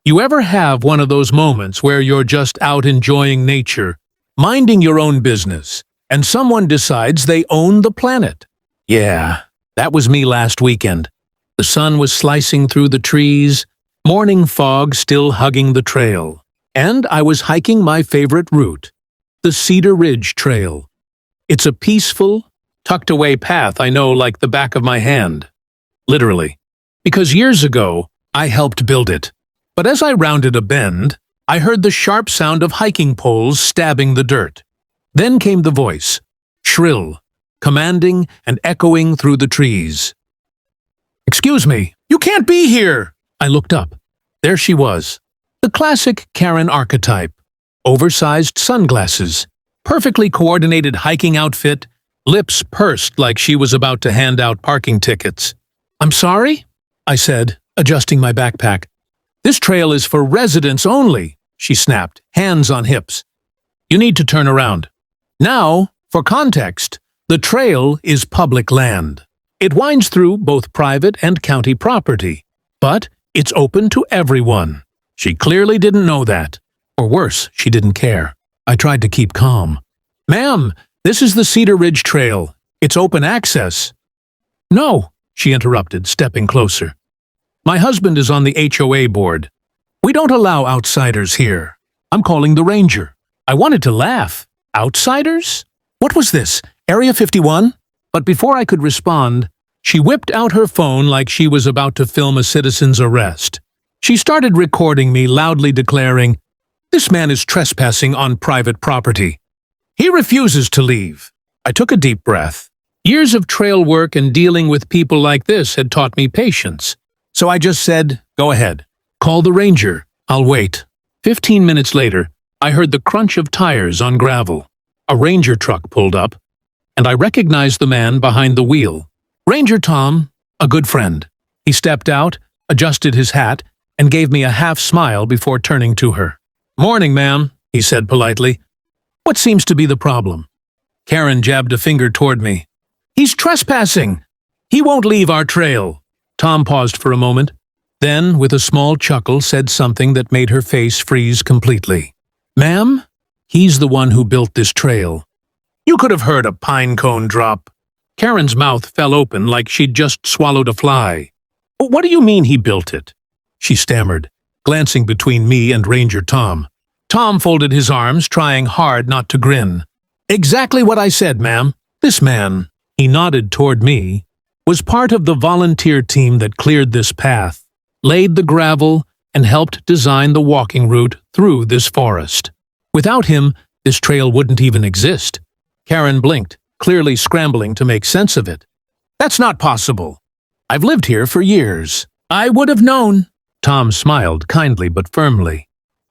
You ever have one of those moments where you're just out enjoying nature, minding your own business, and someone decides they own the planet? Yeah, that was me last weekend. The sun was slicing through the trees, morning fog still hugging the trail, and I was hiking my favorite route, the Cedar Ridge Trail. It's a peaceful, tucked-away path I know like the back of my hand. Literally. Because years ago, I helped build it. But as I rounded a bend, I heard the sharp sound of hiking poles stabbing the dirt. Then came the voice, shrill, commanding and echoing through the trees. "Excuse me, you can't be here!" I looked up. There she was, the classic Karen archetype. Oversized sunglasses, perfectly coordinated hiking outfit, lips pursed like she was about to hand out parking tickets. "I'm sorry?" I said, adjusting my backpack. "This trail is for residents only," she snapped, hands on hips. "You need to turn around." Now, for context, the trail is public land. It winds through both private and county property, but it's open to everyone. She clearly didn't know that. Or worse, she didn't care. I tried to keep calm. "Ma'am, this is the Cedar Ridge Trail. It's open access." "No," she interrupted, stepping closer. "My husband is on the HOA board. We don't allow outsiders here. I'm calling the ranger." I wanted to laugh. Outsiders? What was this, Area 51? But before I could respond, she whipped out her phone like she was about to film a citizen's arrest. She started recording me, loudly declaring, "This man is trespassing on private property. He refuses to leave." I took a deep breath. Years of trail work and dealing with people like this had taught me patience. So I just said, "Go ahead. Call the ranger. I'll wait." 15 minutes later, I heard the crunch of tires on gravel. A ranger truck pulled up, and I recognized the man behind the wheel. Ranger Tom, a good friend. He stepped out, adjusted his hat, and gave me a half-smile before turning to her. "Morning, ma'am," he said politely. "What seems to be the problem?" Karen jabbed a finger toward me. "He's trespassing. He won't leave our trail." Tom paused for a moment, then, with a small chuckle, said something that made her face freeze completely. "Ma'am, he's the one who built this trail." You could have heard a pine cone drop. Karen's mouth fell open like she'd just swallowed a fly. "What do you mean he built it?" she stammered, glancing between me and Ranger Tom. Tom folded his arms, trying hard not to grin. "Exactly what I said, ma'am. This man," he nodded toward me, "was part of the volunteer team that cleared this path, laid the gravel, and helped design the walking route through this forest. Without him, this trail wouldn't even exist." Karen blinked, clearly scrambling to make sense of it. "That's not possible. I've lived here for years." "I would have known." Tom smiled kindly but firmly.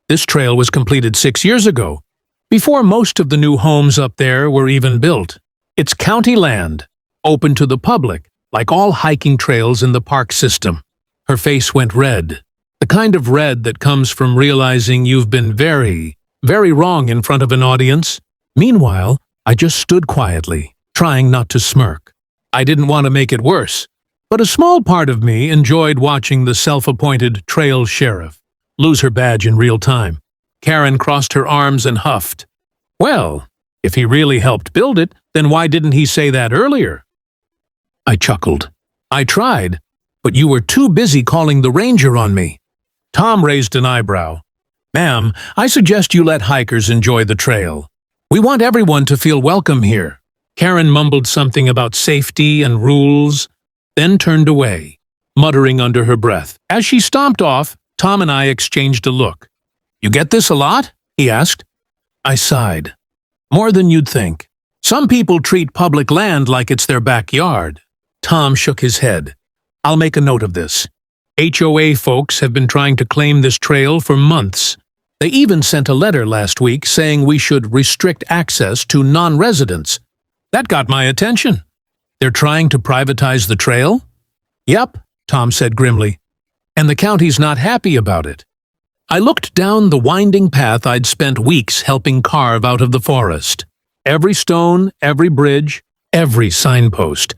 "This trail was completed 6 years ago, before most of the new homes up there were even built. It's county land, open to the public, like all hiking trails in the park system." Her face went red, the kind of red that comes from realizing you've been very, very wrong in front of an audience. Meanwhile, I just stood quietly, trying not to smirk. I didn't want to make it worse, but a small part of me enjoyed watching the self-appointed trail sheriff lose her badge in real time. Karen crossed her arms and huffed. "Well, if he really helped build it, then why didn't he say that earlier?" I chuckled. "I tried, but you were too busy calling the ranger on me." Tom raised an eyebrow. "Ma'am, I suggest you let hikers enjoy the trail. We want everyone to feel welcome here." Karen mumbled something about safety and rules, then turned away, muttering under her breath. As she stomped off, Tom and I exchanged a look. "You get this a lot?" he asked. I sighed. "More than you'd think. Some people treat public land like it's their backyard." Tom shook his head. "I'll make a note of this. HOA folks have been trying to claim this trail for months. They even sent a letter last week saying we should restrict access to non-residents. That got my attention. They're trying to privatize the trail?" "Yep," Tom said grimly. "And the county's not happy about it." I looked down the winding path I'd spent weeks helping carve out of the forest. Every stone, every bridge, every signpost.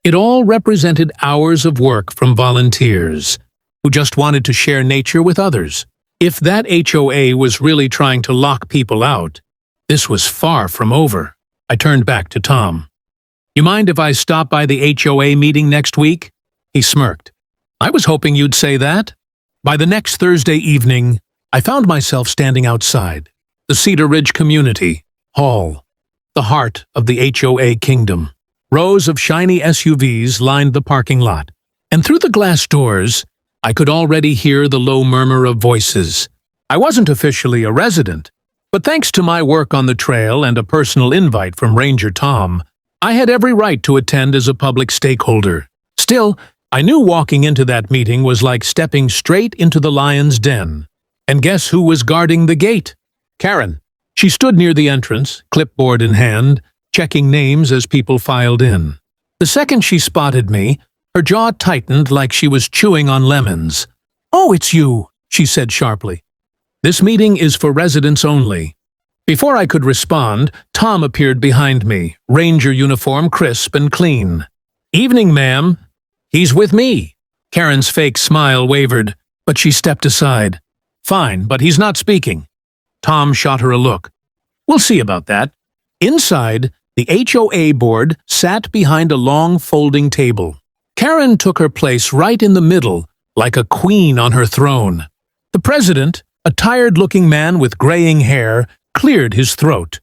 It all represented hours of work from volunteers, who just wanted to share nature with others. If that HOA was really trying to lock people out, this was far from over. I turned back to Tom. "You mind if I stop by the HOA meeting next week?" He smirked. "I was hoping you'd say that." By the next Thursday evening, I found myself standing outside the Cedar Ridge Community Hall, the heart of the HOA kingdom. Rows of shiny SUVs lined the parking lot, and through the glass doors, I could already hear the low murmur of voices. I wasn't officially a resident, but thanks to my work on the trail and a personal invite from Ranger Tom, I had every right to attend as a public stakeholder. Still, I knew walking into that meeting was like stepping straight into the lion's den. And guess who was guarding the gate? Karen. She stood near the entrance, clipboard in hand, checking names as people filed in. The second she spotted me, her jaw tightened like she was chewing on lemons. "Oh, it's you," she said sharply. "This meeting is for residents only." Before I could respond, Tom appeared behind me, ranger uniform crisp and clean. "Evening, ma'am." "He's with me." Karen's fake smile wavered, but she stepped aside. "Fine, but he's not speaking." Tom shot her a look. "We'll see about that." Inside, the HOA board sat behind a long folding table. Karen took her place right in the middle, like a queen on her throne. The president, a tired-looking man with graying hair, cleared his throat.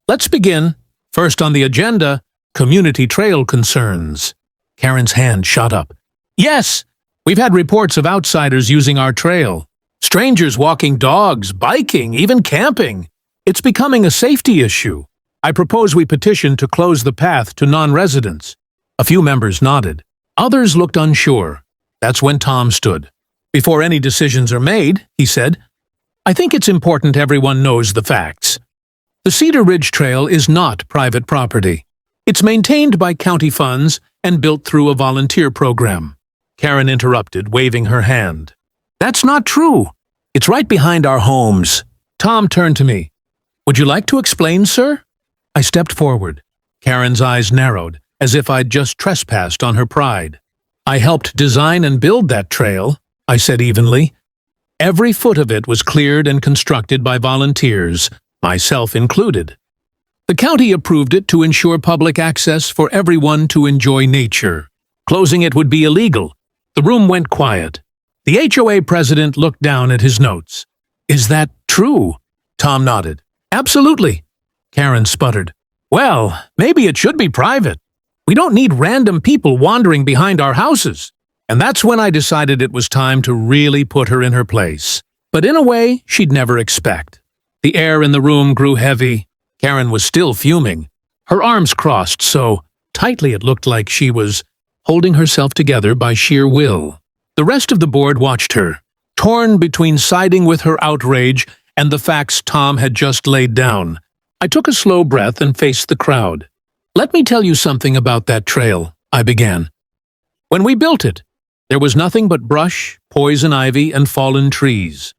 "Let's begin. First on the agenda, community trail concerns." Karen's hand shot up. "Yes, we've had reports of outsiders using our trail. Strangers walking dogs, biking, even camping. It's becoming a safety issue. I propose we petition to close the path to non-residents." A few members nodded. Others looked unsure. That's when Tom stood. "Before any decisions are made," he said, "I think it's important everyone knows the facts. The Cedar Ridge Trail is not private property. It's maintained by county funds and built through a volunteer program." Karen interrupted, waving her hand. "That's not true. It's right behind our homes." Tom turned to me. "Would you like to explain, sir?" I stepped forward. Karen's eyes narrowed, as if I'd just trespassed on her pride. "I helped design and build that trail," I said evenly. "Every foot of it was cleared and constructed by volunteers, myself included. The county approved it to ensure public access for everyone to enjoy nature. Closing it would be illegal." The room went quiet. The HOA president looked down at his notes. "Is that true?" Tom nodded. "Absolutely." Karen sputtered. "Well, maybe it should be private. We don't need random people wandering behind our houses." And that's when I decided it was time to really put her in her place. But in a way she'd never expect. The air in the room grew heavy. Karen was still fuming. Her arms crossed so tightly it looked like she was holding herself together by sheer will. The rest of the board watched her, torn between siding with her outrage and the facts Tom had just laid down. I took a slow breath and faced the crowd. "Let me tell you something about that trail," I began. "When we built it, there was nothing but brush, poison ivy, and fallen trees.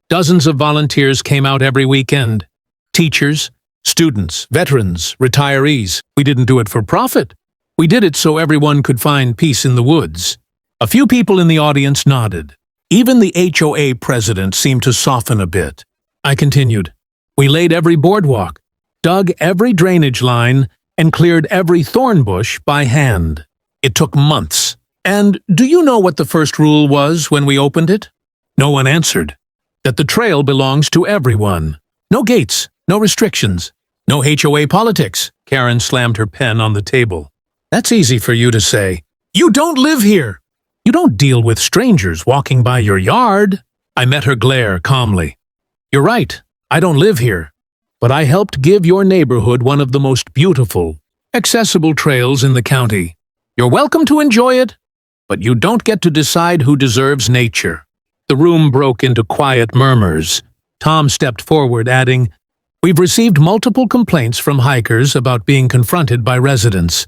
Dozens of volunteers came out every weekend. Teachers, students, veterans, retirees. We didn't do it for profit. We did it so everyone could find peace in the woods." A few people in the audience nodded. Even the HOA president seemed to soften a bit. I continued. "We laid every boardwalk, dug every drainage line, and cleared every thorn bush by hand. It took months. And do you know what the first rule was when we opened it?" No one answered. "That the trail belongs to everyone. No gates, no restrictions, no HOA politics." Karen slammed her pen on the table. "That's easy for you to say. You don't live here. You don't deal with strangers walking by your yard." I met her glare calmly. "You're right, I don't live here. But I helped give your neighborhood one of the most beautiful, accessible trails in the county. You're welcome to enjoy it, but you don't get to decide who deserves nature." The room broke into quiet murmurs. Tom stepped forward, adding, "We've received multiple complaints from hikers about being confronted by residents.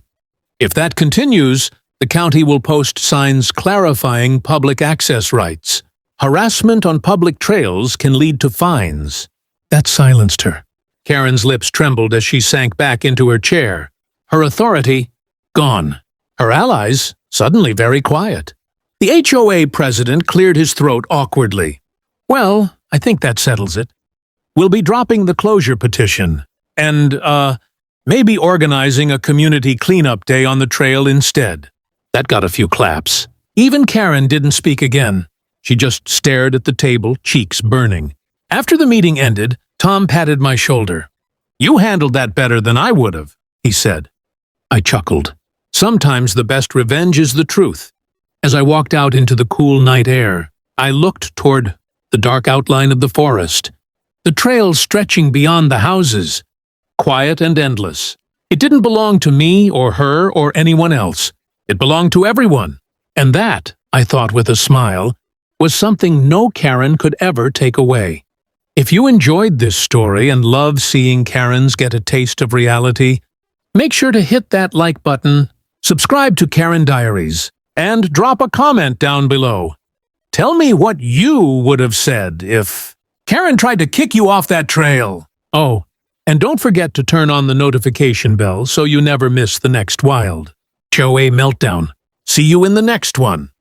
If that continues, the county will post signs clarifying public access rights. Harassment on public trails can lead to fines." That silenced her. Karen's lips trembled as she sank back into her chair. Her authority gone. Her allies suddenly very quiet. The HOA president cleared his throat awkwardly. Well, I think that settles it. We'll be dropping the closure petition and, maybe organizing a community cleanup day on the trail instead. That got a few claps. Even Karen didn't speak again. She just stared at the table, cheeks burning. After the meeting ended, Tom patted my shoulder. You handled that better than I would have, he said. I chuckled. Sometimes the best revenge is the truth. As I walked out into the cool night air, I looked toward the dark outline of the forest, the trail stretching beyond the houses, quiet and endless. It didn't belong to me or her or anyone else. It belonged to everyone. And that, I thought with a smile, was something no Karen could ever take away. If you enjoyed this story and love seeing Karens get a taste of reality, make sure to hit that like button, subscribe to Karen Diaries, and drop a comment down below. Tell me what you would have said if Karen tried to kick you off that trail. Oh, and don't forget to turn on the notification bell so you never miss the next wild HOA meltdown. See you in the next one.